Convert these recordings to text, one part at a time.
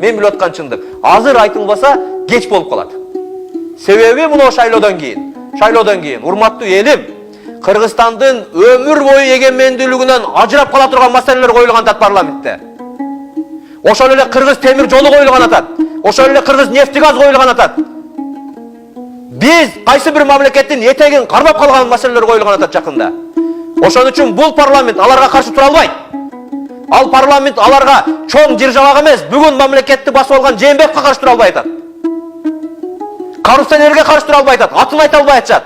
мен билип аткан чындык. Азыр айтылбаса кеч болуп калат. Себеби мына шайлоодон кийин, урматтуу элим, Кыргызстандын өмүр бою эгемендүүлүгүнөн ажырап кала турган маселелер коюлган атат парламентте. Ошол эле Кыргыз темир жолу коюлган атат. Ошол эле Кыргыз нефти газ коюлган атат. Биз кайсы бир мамлекеттин этегин кармап калган маселелер коюлган атат жакында. Ошон үчүн бул парламент аларга каршы тура албайт. Ал парламент аларга чоң жер жабак эмес, бүгүн мамлекетти басып алган Жээнбековге каршы тура албай атат. Коррупционерге каршы тура албай атат, атын айта албай атышат.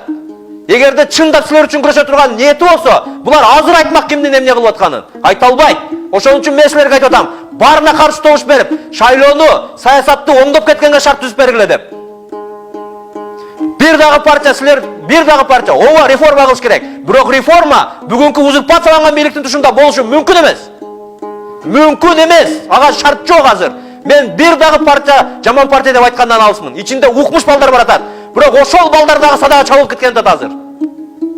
Эгерде чындап силер үчүн күрөшө турган ниети болсо, булар азыр айтмак кимдин эмне кылып атканын. Айта албайт. Ошон үчүн мен силерге айтып атам, баарына каршы добуш берип, шайлоону, саясатты оңдоп кеткенге шарт түзүп бергиле деп. Бир дагы партия, ооба реформа кылыш керек. Бирок реформа бүгүнкү узурпацияланган бийликтин тушунда болушу мүмкүн эмес. Мүмкүн эмес. Ага шарт жок азыр. Мен бир дагы партия, жаман партия деп айткандан алысмын. Ичинде укмуш балдар бар атат. Бирок ошол балдар дагы садага чабылып кеткен атат азыр.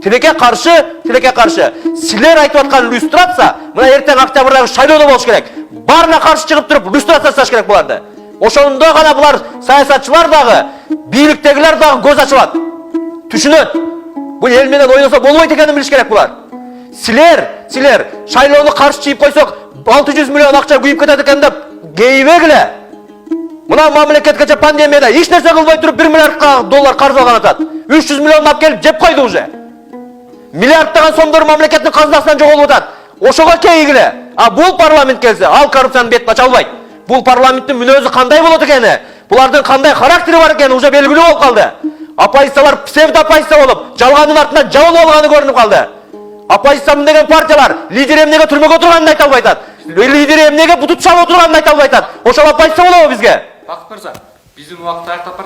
Тилекке каршы. Силер айтып аткан иллюстрация, мына эртең октябрдагы шайлоодо болуш керек. Баарына каршы чыгып туруп иллюстрация жасаш керек буларды. Ошондо гана булар саясатчылар дагы, бийликтегилер дагы көз ачылат. Түшүнөт. Бул эл менен ойносо болбойт экенин билиш керек булар. Силер шайлоону каршы чыйып койсок 600 миллион акча күйүп кетет экен деп кейбегиле. Мына мамлекеткече пандемияда эч нерсе кылбай туруп 1 миллиард доллар карыз алган атат. 300 миллион алып келип жеп койду уже. Миллиардтаган сомдор мамлекеттин казынасынан жоголуп атат. Ошого кейгиле. А бул парламент келсе, ал коррупциянын бетин ача албайт. Бул парламенттин мүнөзү кандай болот экени, булардын кандай характери бар экени уже белгилүү болуп калды. Оппозициялар псевдооппозиция болуп, жалгандын артынан жабылып алганы көрүнүп калды. Оппозициямын деген партиялар лидер эмнеге түрмөгө отурганын айта албай атат. Лидер эмнеге бутут чалып отурганын айта албай атат. Ошол оппозиция болобу бизге? Бакыт мырза, биздин убакыт аяктап